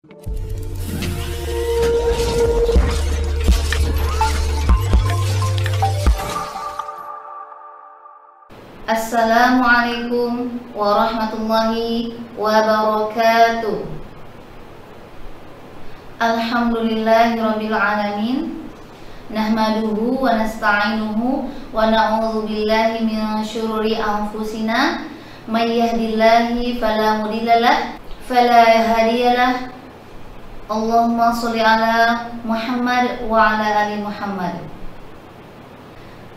Assalamualaikum warahmatullahi wabarakatuh. Alhamdulillahirabbil alamin. Nahmaduhu wa nasta'inuhu wa na'udzu billahi min syururi anfusina. May yahdihillahu fala mudhillalah fala hadiyalah. Allahumma sholli ala Muhammad wa ala ali Muhammad.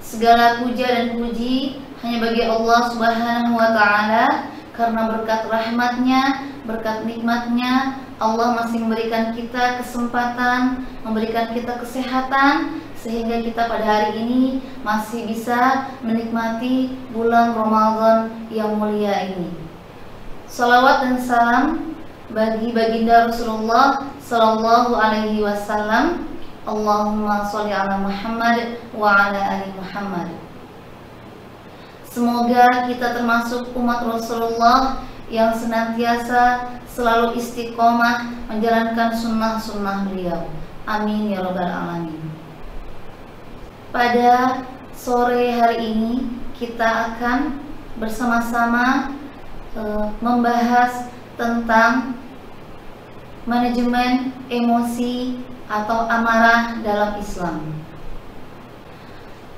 Segala puja dan puji hanya bagi Allah Subhanahu wa ta'ala, karena berkat rahmatnya, berkat nikmatnya, Allah masih memberikan kita kesempatan, memberikan kita kesehatan, sehingga kita pada hari ini masih bisa menikmati bulan Ramadan yang mulia ini. Salawat dan salam bagi baginda Rasulullah Sallallahu Alaihi Wasallam. Allahumma sholli ala Muhammad wa ala ali Muhammad. Semoga kita termasuk umat Rasulullah yang senantiasa selalu istiqomah menjalankan sunnah-sunnah beliau. Amin ya rabbal alamin. Pada sore hari ini kita akan bersama-sama membahas tentang manajemen emosi atau amarah dalam Islam.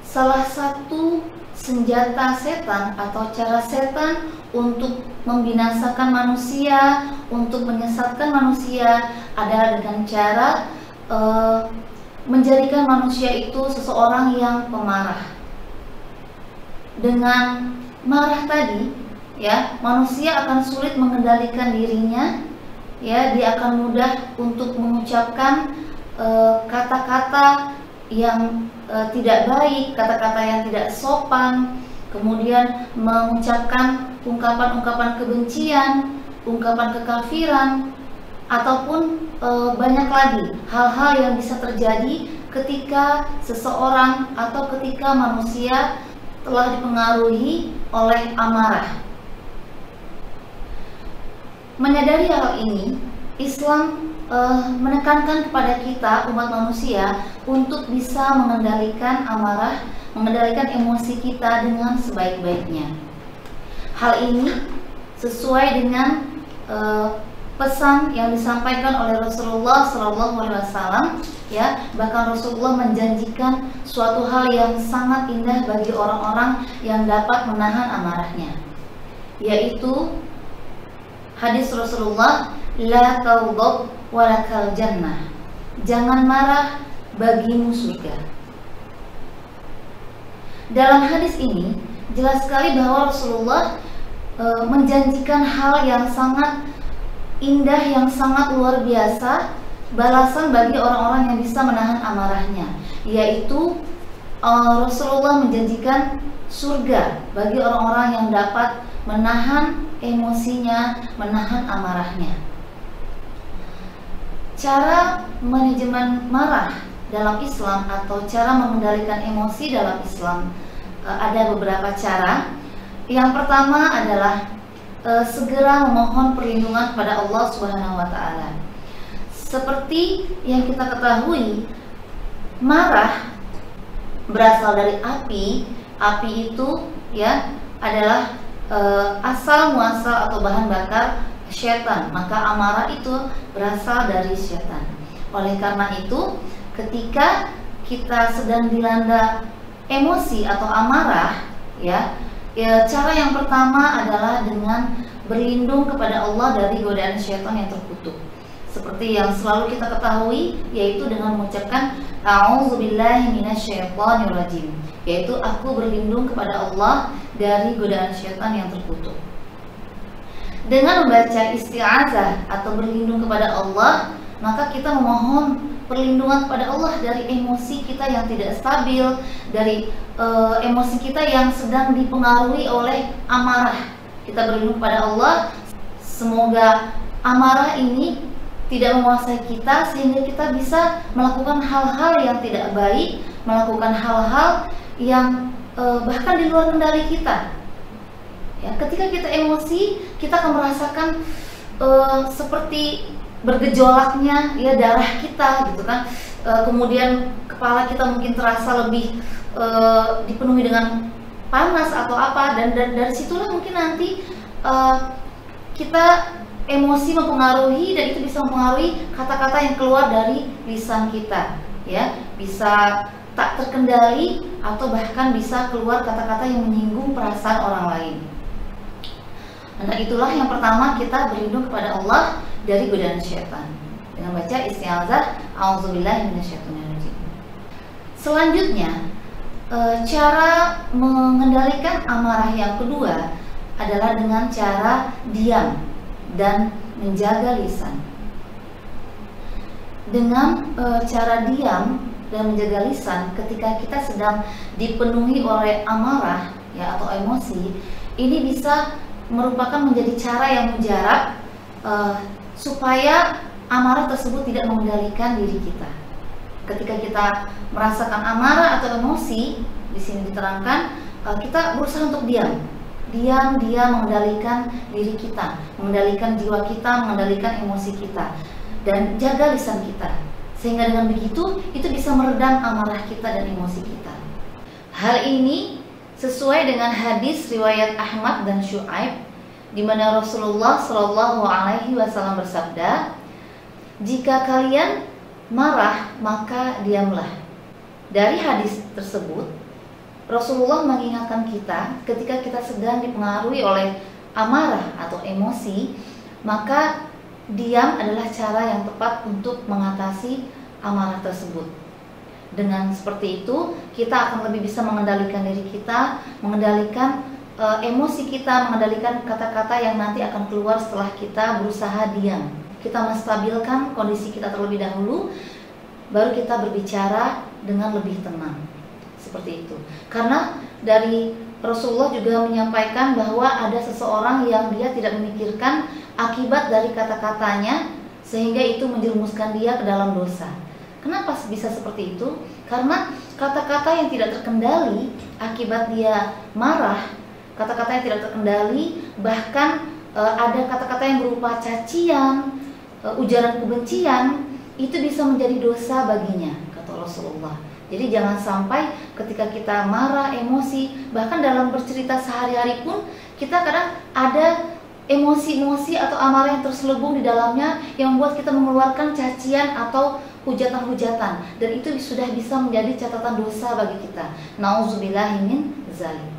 Salah satu senjata setan atau cara setan untuk membinasakan manusia, untuk menyesatkan manusia adalah dengan cara menjadikan manusia itu seseorang yang pemarah. Dengan marah tadi, ya, manusia akan sulit mengendalikan dirinya, ya, dia akan mudah untuk mengucapkan kata-kata yang tidak baik, kata-kata yang tidak sopan, kemudian mengucapkan ungkapan-ungkapan kebencian, ungkapan kekafiran, ataupun banyak lagi hal-hal yang bisa terjadi ketika seseorang atau ketika manusia telah dipengaruhi oleh amarah. Menyadari hal ini, Islam menekankan kepada kita umat manusia untuk bisa mengendalikan amarah, mengendalikan emosi kita dengan sebaik-baiknya. Hal ini sesuai dengan pesan yang disampaikan oleh Rasulullah SAW, ya, bahkan Rasulullah menjanjikan suatu hal yang sangat indah bagi orang-orang yang dapat menahan amarahnya, yaitu hadis Rasulullah, la taghdab walakal jannah, jangan marah, bagimu surga. Dalam hadis ini jelas sekali bahwa Rasulullah menjanjikan hal yang sangat indah, yang sangat luar biasa, balasan bagi orang-orang yang bisa menahan amarahnya, yaitu Rasulullah menjanjikan surga bagi orang-orang yang dapat menahan emosinya, menahan amarahnya. Cara manajemen marah dalam Islam atau cara mengendalikan emosi dalam Islam ada beberapa cara. Yang pertama adalah segera memohon perlindungan kepada Allah Subhanahu wa ta'ala. Seperti yang kita ketahui, marah berasal dari api. Api itu, ya, adalah asal muasal atau bahan bakar syaitan, maka amarah itu berasal dari syaitan. Oleh karena itu, ketika kita sedang dilanda emosi atau amarah, ya, cara yang pertama adalah dengan berlindung kepada Allah dari godaan syaitan yang terkutuk. Seperti yang selalu kita ketahui, yaitu dengan mengucapkan a'udzubillahi minasyaitonirrajim, yaitu aku berlindung kepada Allah dari godaan syaitan yang terkutuk. Dengan membaca isti'azah atau berlindung kepada Allah, maka kita memohon perlindungan kepada Allah dari emosi kita yang tidak stabil, dari emosi kita yang sedang dipengaruhi oleh amarah. Kita berlindung kepada Allah, semoga amarah ini tidak menguasai kita sehingga kita bisa melakukan hal-hal yang tidak baik, melakukan hal-hal yang bahkan di luar kendali kita. Ya, ketika kita emosi, kita akan merasakan seperti bergejolaknya ya darah kita gitu kan. Kemudian kepala kita mungkin terasa lebih dipenuhi dengan panas atau apa, dan dari situlah mungkin nanti kita emosi mempengaruhi, dan itu bisa mempengaruhi kata-kata yang keluar dari lisan kita ya, bisa tak terkendali atau bahkan bisa keluar kata-kata yang menyinggung perasaan orang lain. Nah, itulah yang pertama, kita berlindung kepada Allah dari godaan syaitan dengan baca isti'adzah, a'udzubillahi minasyaitonirrajim. Selanjutnya, cara mengendalikan amarah yang kedua adalah dengan cara diam dan menjaga lisan. Dengan cara diam dan menjaga lisan ketika kita sedang dipenuhi oleh amarah ya atau emosi, ini bisa merupakan menjadi cara yang mujarab supaya amarah tersebut tidak mengendalikan diri kita. Ketika kita merasakan amarah atau emosi, di sini diterangkan kita berusaha untuk diam mengendalikan diri kita, mengendalikan jiwa kita, mengendalikan emosi kita, dan jaga lisan kita, sehingga dengan begitu itu bisa meredam amarah kita dan emosi kita. Hal ini sesuai dengan hadis riwayat Ahmad dan Syu'aib, di mana Rasulullah Shallallahu Alaihi Wasallam bersabda, jika kalian marah maka diamlah. Dari hadis tersebut, Rasulullah mengingatkan kita ketika kita sedang dipengaruhi oleh amarah atau emosi, maka diam adalah cara yang tepat untuk mengatasi amarah tersebut. Dengan seperti itu, kita akan lebih bisa mengendalikan diri kita, mengendalikan emosi kita, mengendalikan kata-kata yang nanti akan keluar setelah kita berusaha diam. Kita menstabilkan kondisi kita terlebih dahulu, baru kita berbicara dengan lebih tenang. Seperti itu. Karena dari Rasulullah juga menyampaikan bahwa ada seseorang yang dia tidak memikirkan akibat dari kata-katanya, sehingga itu menjerumuskan dia ke dalam dosa. Kenapa bisa seperti itu? Karena kata-kata yang tidak terkendali akibat dia marah, kata-kata yang tidak terkendali, bahkan ada kata-kata yang berupa cacian, ujaran kebencian, itu bisa menjadi dosa baginya, kata Rasulullah. Jadi jangan sampai ketika kita marah, emosi, bahkan dalam bercerita sehari-hari pun kita kadang ada emosi-emosi atau amarah yang terselubung di dalamnya yang membuat kita mengeluarkan cacian atau hujatan-hujatan, dan itu sudah bisa menjadi catatan dosa bagi kita. Nauzubillahi min dzalik.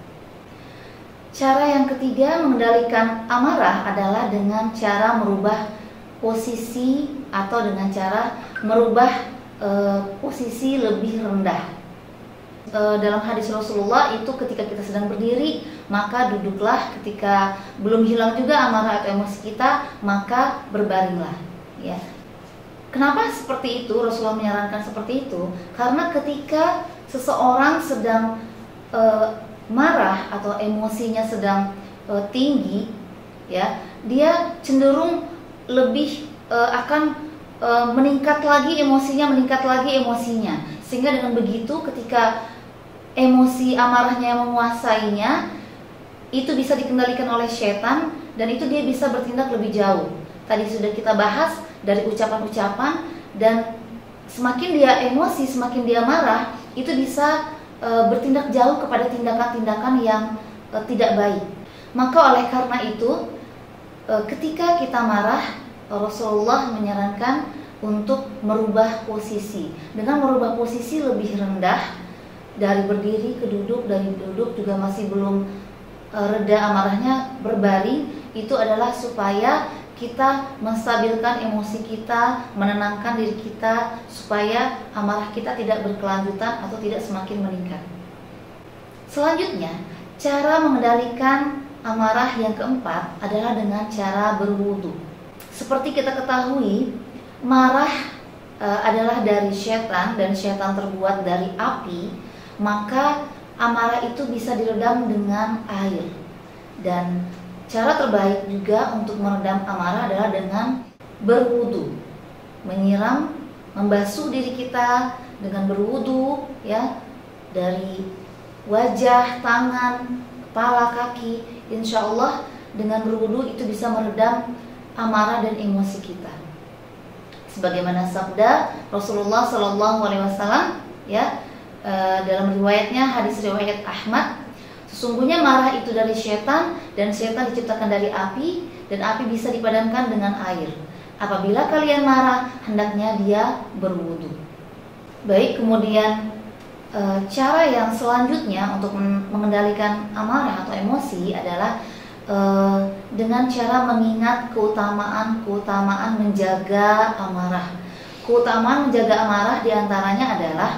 Cara yang ketiga mengendalikan amarah adalah dengan cara merubah posisi atau dengan cara merubah posisi lebih rendah. Dalam hadis Rasulullah itu ketika kita sedang berdiri, maka duduklah. Ketika belum hilang juga amarah atau emosi kita, maka berbaringlah ya. Kenapa seperti itu? Rasulullah menyarankan seperti itu karena ketika seseorang sedang marah atau emosinya sedang tinggi ya, dia cenderung lebih akan meningkat lagi emosinya, sehingga dengan begitu ketika emosi amarahnya yang menguasainya, itu bisa dikendalikan oleh setan, dan itu dia bisa bertindak lebih jauh. Tadi sudah kita bahas dari ucapan-ucapan, dan semakin dia emosi, semakin dia marah, itu bisa bertindak jauh kepada tindakan-tindakan yang tidak baik. Maka oleh karena itu, ketika kita marah, Rasulullah menyarankan untuk merubah posisi. Dengan merubah posisi lebih rendah, dari berdiri ke duduk, dari duduk juga masih belum reda amarahnya, berbaring, itu adalah supaya kita menstabilkan emosi kita, menenangkan diri kita, supaya amarah kita tidak berkelanjutan atau tidak semakin meningkat. Selanjutnya, cara mengendalikan amarah yang keempat adalah dengan cara berwudu. Seperti kita ketahui, marah adalah dari setan, dan setan terbuat dari api, maka amarah itu bisa diredam dengan air. Dan cara terbaik juga untuk meredam amarah adalah dengan berwudu, menyiram, membasuh diri kita dengan berwudu ya, dari wajah, tangan, kepala, kaki. Insya Allah dengan berwudu itu bisa meredam amarah dan emosi kita. Sebagaimana sabda Rasulullah Shallallahu Alaihi Wasallam, ya, dalam riwayatnya, hadis riwayat Ahmad, sesungguhnya marah itu dari setan, dan setan diciptakan dari api, dan api bisa dipadamkan dengan air. Apabila kalian marah, hendaknya dia berwudu. Baik, kemudian cara yang selanjutnya untuk mengendalikan amarah atau emosi adalah dengan cara mengingat keutamaan menjaga amarah. Keutamaan menjaga amarah diantaranya adalah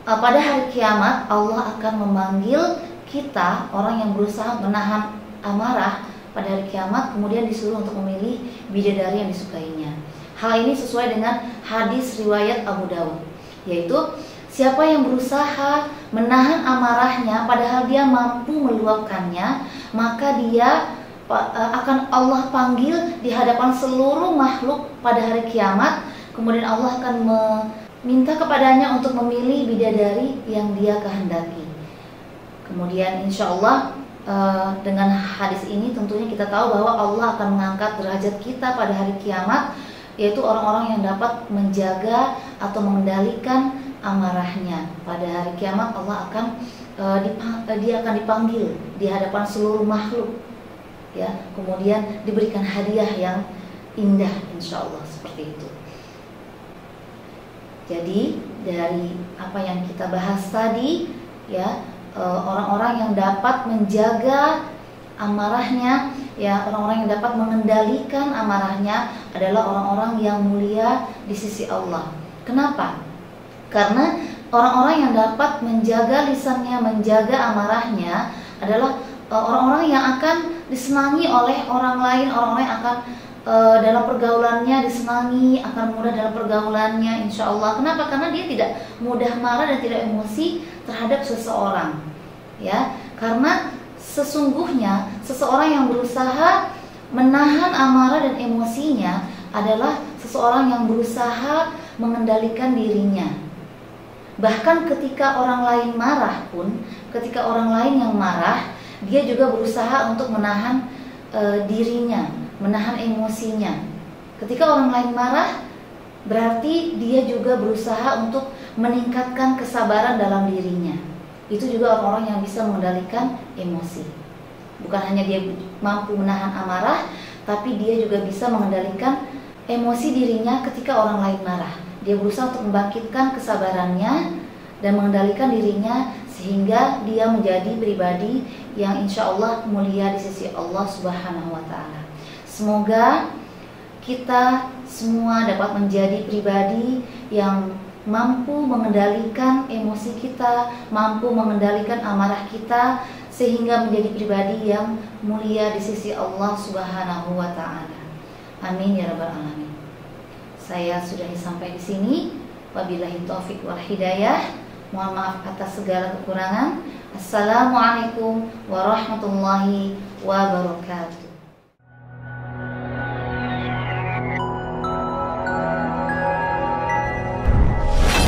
pada hari kiamat Allah akan memanggil kita, orang yang berusaha menahan amarah pada hari kiamat, kemudian disuruh untuk memilih bidadari yang disukainya. Hal ini sesuai dengan hadis riwayat Abu Dawud, yaitu siapa yang berusaha menahan amarahnya padahal dia mampu meluapkannya, maka dia akan Allah panggil di hadapan seluruh makhluk pada hari kiamat. Kemudian Allah akan meminta kepadanya untuk memilih bidadari yang dia kehendaki. Kemudian insya Allah dengan hadis ini tentunya kita tahu bahwa Allah akan mengangkat derajat kita pada hari kiamat, yaitu orang-orang yang dapat menjaga atau mengendalikan amarahnya. Pada hari kiamat Allah akan dia akan dipanggil di hadapan seluruh makhluk, ya, kemudian diberikan hadiah yang indah, insya Allah, seperti itu. Jadi dari apa yang kita bahas tadi, ya, orang-orang yang dapat menjaga amarahnya, ya, orang-orang yang dapat mengendalikan amarahnya adalah orang-orang yang mulia di sisi Allah. Kenapa? Karena orang-orang yang dapat menjaga lisannya, menjaga amarahnya adalah orang-orang yang akan disenangi oleh orang lain, orang-orang yang akan dalam pergaulannya disenangi, akan mudah dalam pergaulannya, insya Allah. Kenapa? Karena dia tidak mudah marah dan tidak emosi terhadap seseorang, ya. Karena sesungguhnya seseorang yang berusaha menahan amarah dan emosinya adalah seseorang yang berusaha mengendalikan dirinya. Bahkan ketika orang lain marah pun, ketika orang lain yang marah, dia juga berusaha untuk menahan dirinya, menahan emosinya. Ketika orang lain marah, berarti dia juga berusaha untuk meningkatkan kesabaran dalam dirinya. Itu juga orang-orang yang bisa mengendalikan emosi. Bukan hanya dia mampu menahan amarah, tapi dia juga bisa mengendalikan emosi dirinya ketika orang lain marah. Dia berusaha untuk membangkitkan kesabarannya dan mengendalikan dirinya sehingga dia menjadi pribadi yang insya Allah mulia di sisi Allah Subhanahu wa Ta'ala. Semoga kita semua dapat menjadi pribadi yang mampu mengendalikan emosi kita, mampu mengendalikan amarah kita, sehingga menjadi pribadi yang mulia di sisi Allah Subhanahu wa Ta'ala. Amin ya rabbal alamin. Saya sudah sampai di sini. Wabillahi taufik wal hidayah. Mohon maaf atas segala kekurangan. Assalamualaikum warahmatullahi wabarakatuh.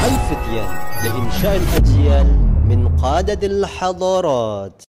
الفتيان لإنشاء الأجيال من قادة الحضارات.